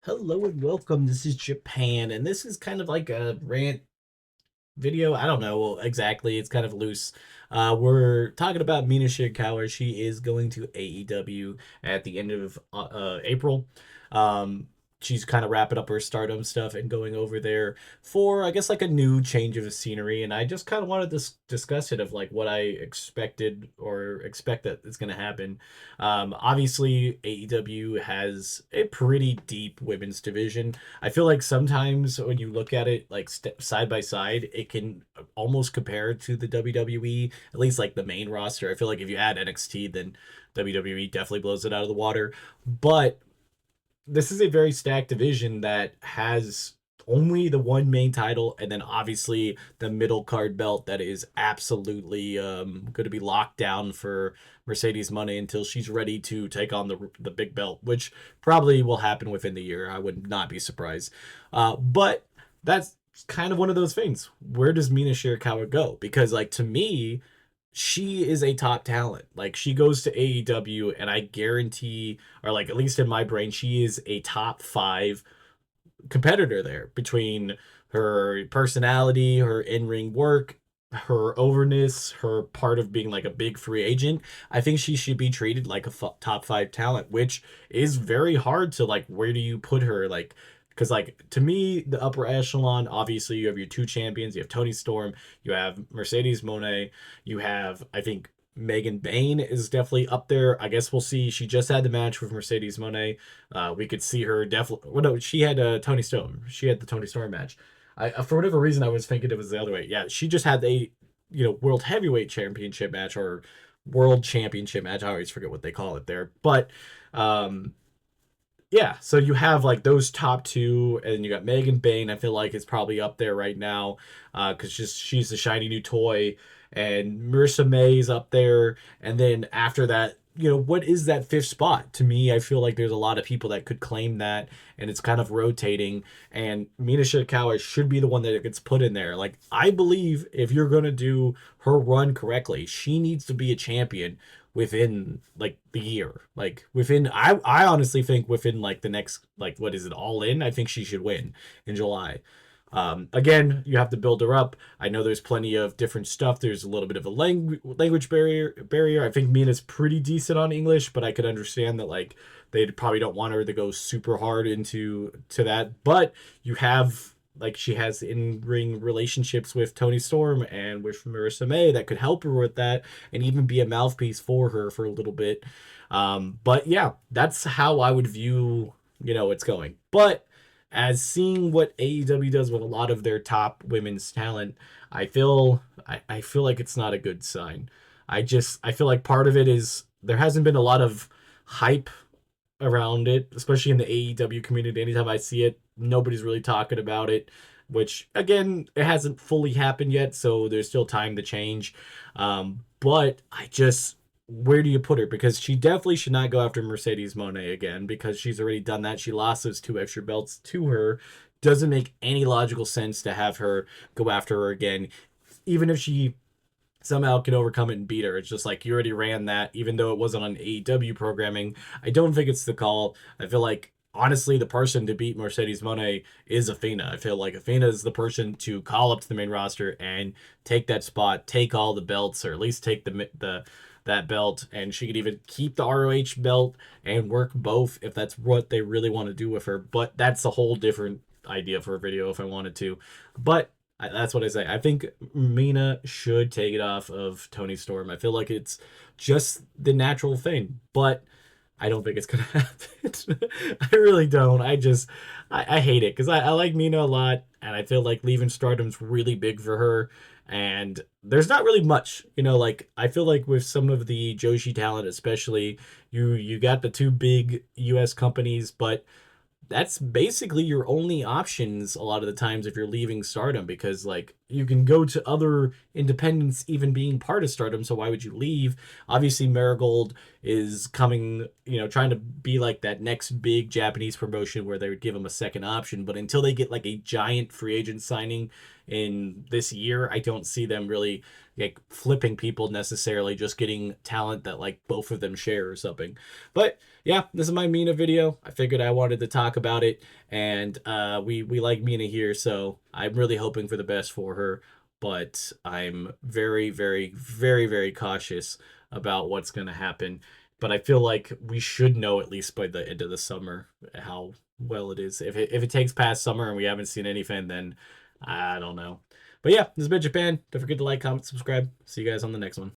Hello and welcome. This is Japan, and this is kind of like a rant video. I don't know exactly. It's kind of loose. We're talking about Mina Shirakawa. She is going to AEW at the end of April. Um, she's kind of wrapping up her Stardom stuff and going over there for, I guess, like a new change of scenery. And I just kind of wanted to discuss it of like what I expected or expect that is going to happen. Obviously, AEW has a pretty deep women's division. I feel like sometimes when you look at it like side by side, it can almost compare to the WWE, at least like the main roster. I feel like if you add NXT, then WWE definitely blows it out of the water. But this is a very stacked division that has only the one main title and then obviously the middle card belt that is absolutely going to be locked down for Mercedes Money until she's ready to take on the big belt, which probably will happen within the year. I would not be surprised. But that's kind of one of those things. Where does Mina Shirakawa go? Because like to me, she is a top talent. Like she goes to AEW and I guarantee, or like at least in my brain, she is a top five competitor there between her personality, her in-ring work, her overness, her part of being like a big free agent. I think she should be treated like a top five talent, which is very hard to like. Where do you put her? Like, because like to me, the upper echelon. Obviously, you have your two champions. You have Tony Storm. You have Mercedes Monet. You have I think Megan Bain is definitely up there. I guess we'll see. She just had the match with Mercedes Monet. We could see her definitely. Well, no, she had Tony Storm. She had the Tony Storm match. I for whatever reason I was thinking it was the other way. Yeah, she just had a world heavyweight championship match or world championship match. I always forget what they call it there, but um, yeah. So you have like those top two, and you got Megan Bain. I feel like it's probably up there right now, because just she's the shiny new toy, and Marissa May's up there, and then after that, what is that fifth spot? To me, I feel like there's a lot of people that could claim that, and it's kind of rotating. And Mina Shirakawa should be the one that gets put in there. Like I believe if you're gonna do her run correctly, she needs to be a champion within like the year. Like within I honestly think within like the next like what is it all in? I think she should win in July. Again, you have to build her up. I know there's plenty of different stuff. There's a little bit of a language barrier. I think Mina's pretty decent on English, but I could understand that like they probably don't want her to go super hard into to that. But you have like she has in-ring relationships with Tony Storm and with Marissa May that could help her with that and even be a mouthpiece for her for a little bit. But yeah, that's how I would view, it's going. But as seeing what AEW does with a lot of their top women's talent, I feel like it's not a good sign. I feel like part of it is there hasn't been a lot of hype around it, especially in the AEW community. Anytime I see it, nobody's really talking about it, which again, it hasn't fully happened yet, so there's still time to change. But where do you put her? Because she definitely should not go after Mercedes Monet again because she's already done that. She lost those two extra belts to her. Doesn't make any logical sense to have her go after her again, even if she somehow can overcome it and beat her. It's just like you already ran that, even though it wasn't on AEW programming. I don't think it's the call. I feel like honestly, the person to beat Mercedes Monet is Athena. I feel like Athena is the person to call up to the main roster and take that spot, take all the belts, or at least take the that belt, and she could even keep the ROH belt and work both if that's what they really want to do with her. But that's a whole different idea for a video if I wanted to. But that's what I say. I think Mina should take it off of Tony Storm. I feel like it's just the natural thing, but I don't think it's gonna happen. I really don't. I hate it because I like Mina a lot, and I feel like leaving Stardom's really big for her. And there's not really much, like I feel like with some of the Joshi talent, especially, you got the two big U.S. companies, but that's basically your only options a lot of the times if you're leaving Stardom because like you can go to other independents even being part of Stardom, so why would you leave? Obviously Marigold is coming, trying to be like that next big Japanese promotion where they would give him a second option, but until they get like a giant free agent signing in this year, I don't see them really like flipping people necessarily, just getting talent that like both of them share or something. But yeah, this is my Mina video. I figured I wanted to talk about it, and we like Mina here, so I'm really hoping for the best for her. But I'm very, very, very, very cautious about what's going to happen. But I feel like we should know at least by the end of the summer how well it is. If it takes past summer and we haven't seen anything, then I don't know. But yeah, this has been Japan. Don't forget to like, comment, subscribe. See you guys on the next one.